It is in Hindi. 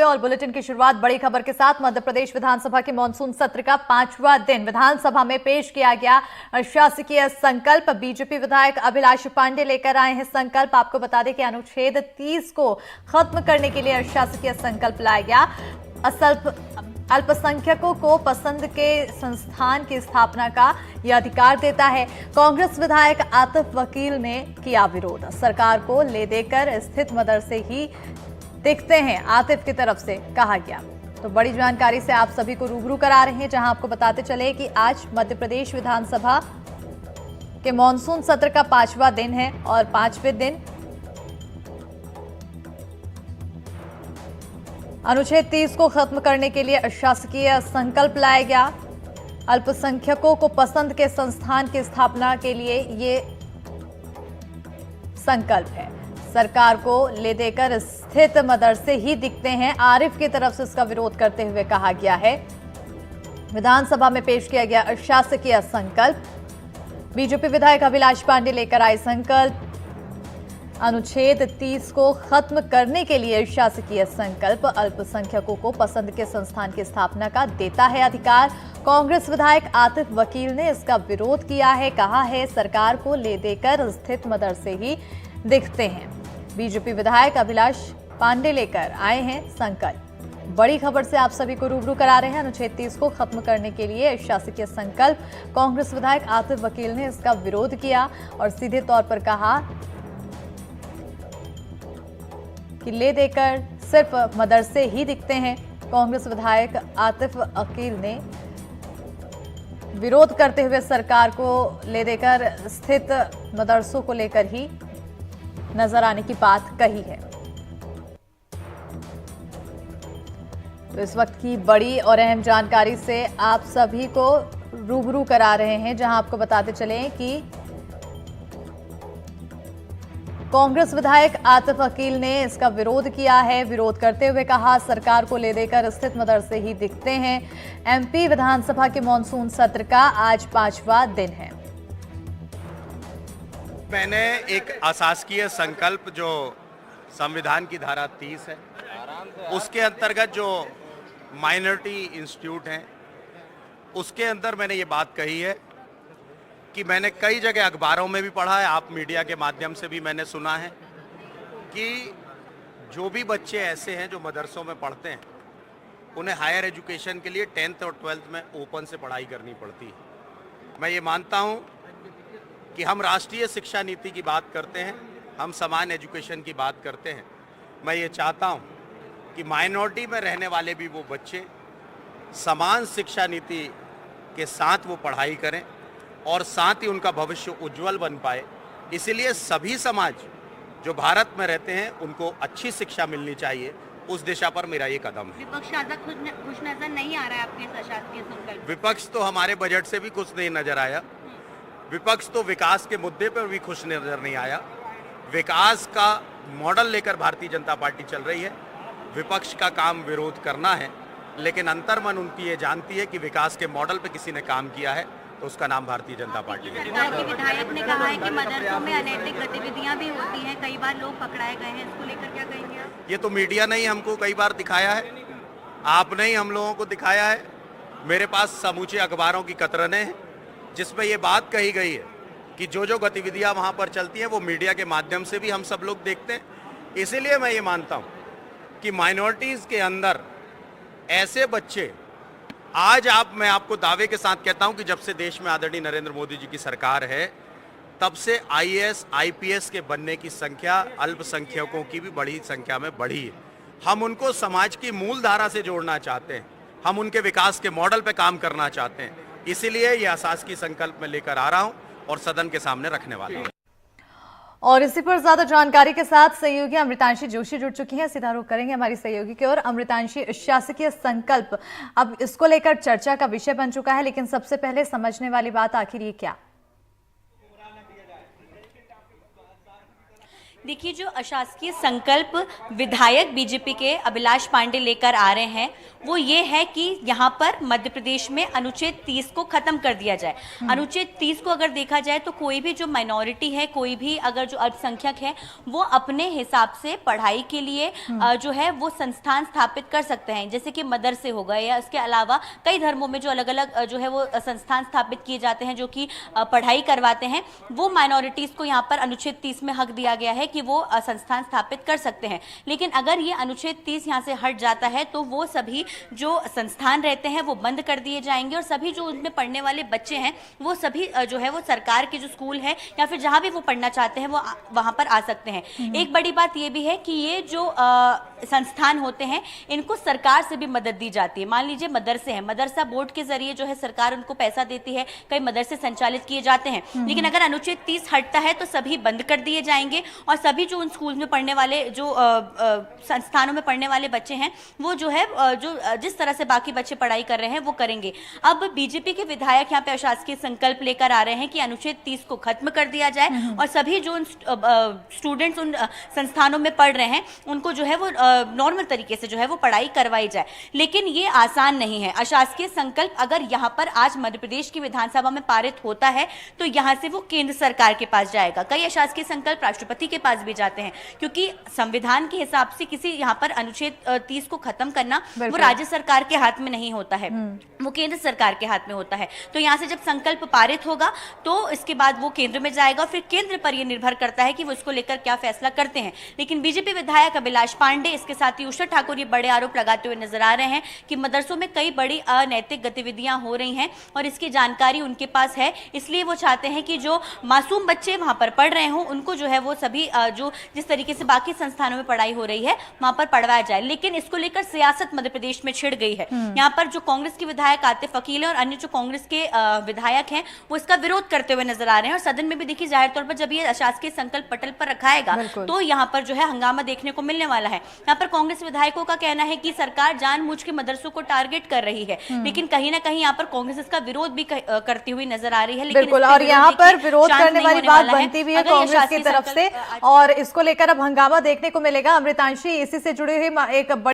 और बुलेटिन की शुरुआत बड़ी खबर के साथ। मध्य प्रदेश विधानसभा के मानसून सत्र का 5वां दिन विधानसभा में पेश किया गया शासकीय संकल्प। बीजेपी विधायक अभिलाष पांडे लेकर आए हैं संकल्प। आपको बता दें कि अनुच्छेद 30 को खत्म करने के लिए शासकीय संकल्प लाया गया। अल्पसंख्यकों को पसंद के संस्थान की स्थापना का यह अधिकार देता है। कांग्रेस विधायक आतिफ वकील ने किया विरोध। सरकार को ले देकर स्थित मदरसे ही दिखते हैं, आतिफ की तरफ से कहा गया। तो बड़ी जानकारी से आप सभी को रूबरू करा रहे हैं, जहां आपको बताते चले कि आज मध्य प्रदेश विधानसभा के मानसून सत्र का 5वां दिन है और 5वें दिन अनुच्छेद 30 को खत्म करने के लिए शासकीय संकल्प लाया गया। अल्पसंख्यकों को पसंद के संस्थान की स्थापना के लिए ये संकल्प है। सरकार को ले देकर स्थित मदरसे ही दिखते हैं, आरिफ की तरफ से इसका विरोध करते हुए कहा गया है। विधानसभा में पेश किया गया शासकीय संकल्प। बीजेपी विधायक अभिलाष पांडे लेकर आए संकल्प। अनुच्छेद 30 को खत्म करने के लिए शासकीय संकल्प अल्पसंख्यकों को पसंद के संस्थान की स्थापना का देता है अधिकार। कांग्रेस विधायक आतिफ वकील ने इसका विरोध किया है, कहा है सरकार को ले देकर स्थित मदरसे ही दिखते हैं। बीजेपी विधायक अभिलाष पांडे लेकर आए हैं संकल्प। बड़ी खबर से आप सभी को रूबरू करा रहे हैं। अनुच्छेद 30 को खत्म करने के लिए शासकीय संकल्प। कांग्रेस विधायक आतिफ वकील ने इसका विरोध किया और सीधे तौर पर कहा कि ले देकर सिर्फ मदरसे ही दिखते हैं। कांग्रेस विधायक आतिफ वकील ने विरोध करते हुए सरकार को ले देकर स्थित मदरसों को लेकर ही नजर आने की बात कही है। तो इस वक्त की बड़ी और अहम जानकारी से आप सभी को रूबरू करा रहे हैं, जहां आपको बताते चले कि कांग्रेस विधायक आतिफ वकील ने इसका विरोध किया है। विरोध करते हुए कहा सरकार को ले देकर स्थित मदरसे ही दिखते हैं। एमपी विधानसभा के मानसून सत्र का आज 5वां दिन है। मैंने एक अशासकीय संकल्प जो संविधान की धारा 30 है उसके अंतर्गत जो माइनॉरिटी इंस्टीट्यूट हैं उसके अंदर मैंने ये बात कही है कि मैंने कई जगह अखबारों में भी पढ़ा है, आप मीडिया के माध्यम से भी मैंने सुना है कि जो भी बच्चे ऐसे हैं जो मदरसों में पढ़ते हैं उन्हें हायर एजुकेशन के लिए 10th और 12th में ओपन से पढ़ाई करनी पड़ती है। मैं ये मानता हूँ कि हम राष्ट्रीय शिक्षा नीति की बात करते हैं, हम समान एजुकेशन की बात करते हैं। मैं ये चाहता हूँ कि माइनॉरिटी में रहने वाले भी वो बच्चे समान शिक्षा नीति के साथ वो पढ़ाई करें और साथ ही उनका भविष्य उज्जवल बन पाए। इसीलिए सभी समाज जो भारत में रहते हैं उनको अच्छी शिक्षा मिलनी चाहिए, उस दिशा पर मेरा ये कदम है। विपक्ष ज्यादा खुश नजर नहीं आ रहा है आपके शासकीय संकल्प? विपक्ष तो हमारे बजट से भी खुश नहीं नजर आया। विपक्ष तो विकास के मुद्दे पर भी खुश नजर नहीं आया। विकास का मॉडल लेकर भारतीय जनता पार्टी चल रही है। विपक्ष का काम विरोध करना है, लेकिन अंतर्मन उनकी ये जानती है कि विकास के मॉडल पे किसी ने काम किया है तो उसका नाम भारतीय जनता पार्टी है। सरकार के विधायक ने कहा है कि मदरसों में अनैतिक गतिविधियां भी होती हैं, कई बार लोग पकड़ाए गए हैं, इसको लेकर क्या कहेंगे आप? ये तो मीडिया ने ही हमको कई बार दिखाया है, आपने ही हम लोगों को दिखाया है। मेरे पास समूचे अखबारों की कतरनें हैं जिसमें ये बात कही गई है कि जो गतिविधियां वहां पर चलती हैं वो मीडिया के माध्यम से भी हम सब लोग देखते हैं। इसीलिए मैं ये मानता हूं कि माइनॉरिटीज के अंदर ऐसे बच्चे मैं आपको दावे के साथ कहता हूं कि जब से देश में आदरणीय नरेंद्र मोदी जी की सरकार है तब से आईएएस आईपीएस के बनने की संख्या अल्पसंख्यकों की भी बड़ी संख्या में बढ़ी है। हम उनको समाज की मूल धारा से जोड़ना चाहते हैं, हम उनके विकास के मॉडल पे काम करना चाहते हैं। इसीलिए यह अशासकीय संकल्प में लेकर आ रहा हूं और सदन के सामने रखने वाला हूं। और इसी पर ज्यादा जानकारी के साथ सहयोगी अमृतांशी जोशी जुड़ चुकी हैं। सीधा रुख करेंगे हमारी सहयोगी की ओर। अमृतांशी, शासकीय संकल्प अब इसको लेकर चर्चा का विषय बन चुका है, लेकिन सबसे पहले समझने वाली बात आखिर ये क्या? देखिए, जो अशासकीय संकल्प विधायक बीजेपी के अभिलाष पांडे लेकर आ रहे हैं वो ये है कि यहाँ पर मध्य प्रदेश में अनुच्छेद 30 को खत्म कर दिया जाए। अनुच्छेद 30 को अगर देखा जाए तो कोई भी जो माइनॉरिटी है, कोई भी अगर जो अल्पसंख्यक है, वो अपने हिसाब से पढ़ाई के लिए जो है वो संस्थान स्थापित कर सकते हैं, जैसे कि मदरसे हो गए या इसके अलावा कई धर्मों में जो अलग अलग जो है वो संस्थान स्थापित किए जाते हैं जो कि पढ़ाई करवाते हैं। वो माइनॉरिटीज को यहाँ पर अनुच्छेद 30 में हक दिया गया है कि वो संस्थान स्थापित कर सकते हैं। लेकिन अगर ये अनुच्छेद 30 यहाँ से हट जाता है तो वो सभी जो संस्थान रहते हैं वो बंद कर दिए जाएंगे और सभी जो उनमें पढ़ने वाले बच्चे हैं वो सभी जो है वो सरकार के जो स्कूल है या फिर जहां भी वो पढ़ना चाहते हैं वो वहां पर आ सकते हैं। एक बड़ी बात ये भी है कि ये जो संस्थान होते हैं इनको सरकार से भी मदद दी जाती है। मान लीजिए मदरसे हैं, मदरसा बोर्ड के जरिए जो है सरकार उनको पैसा देती है, कई मदरसे संचालित किए जाते हैं। लेकिन अगर अनुच्छेद 30 हटता है तो सभी बंद कर दिए जाएंगे और सभी जो उन स्कूल में पढ़ने वाले जो संस्थानों में पढ़ने वाले बच्चे हैं वो जो है जो जिस तरह से बाकी बच्चे पढ़ाई कर रहे हैं वो करेंगे। अब बीजेपी के विधायक यहाँ पे अशासकीय संकल्प लेकर आ रहे हैं कि अनुच्छेद 30 को खत्म कर दिया जाए और सभी जो स्टूडेंट्स उन संस्थानों में पढ़ रहे हैं उनको जो है वो नॉर्मल तरीके से जो है वो पढ़ाई करवाई जाए। लेकिन ये आसान नहीं है। अशासकीय संकल्प अगर यहाँ पर आज मध्य प्रदेश की विधानसभा में पारित होता है तो यहाँ से वो केंद्र सरकार के पास जाएगा। कई अशासकीय संकल्प राष्ट्रपति के पास भी जाते हैं क्योंकि संविधान के हिसाब से किसी यहाँ पर अनुच्छेद 30 को खत्म करना वो राज्य सरकार के हाथ में नहीं होता है, वो केंद्र सरकार के हाथ में होता है। तो यहाँ से जब संकल्प पारित होगा तो इसके बाद वो केंद्र में जाएगा और फिर केंद्र पर यह निर्भर करता है कि वो इसको लेकर क्या फैसला करते हैं। लेकिन बीजेपी विधायक अभिलाष पांडे, इसके साथ ही उषा ठाकुर ये बड़े आरोप लगाते हुए नजर आ रहे हैं कि मदरसों में कई बड़ी अनैतिक गतिविधियां हो रही हैं और इसकी जानकारी उनके पास है, इसलिए वो चाहते हैं कि जो मासूम बच्चे वहां पर पढ़ रहे हों उनको जो है वो सभी जो जिस तरीके से बाकी संस्थानों में पढ़ाई हो रही है वहां पर पढ़वाया जाए। लेकिन इसको लेकर सियासत मध्य प्रदेश में छिड़ गई है। यहाँ पर जो कांग्रेस के विधायक आतिफ अकील है और अन्य जो कांग्रेस के विधायक हैं वो इसका विरोध करते हुए नजर आ रहे हैं और सदन में भी देखिए जाहिर तौर पर जब ये अशासकीय संकल्प पटल पर रखाएगा तो यहाँ पर जो है हंगामा देखने को मिलने वाला है। यहाँ पर कांग्रेस विधायकों का कहना है कि सरकार जानबूझ के मदरसों को टारगेट कर रही है, लेकिन कहीं ना कहीं यहाँ पर कांग्रेस इसका विरोध भी करती हुई नजर आ रही है। बिल्कुल, और यहाँ पर विरोध करने वाली बात बनती भी है कांग्रेस की तरफ से और इसको लेकर अब हंगामा देखने को मिलेगा। अमृतांशी, इसी से जुड़ी हुई एक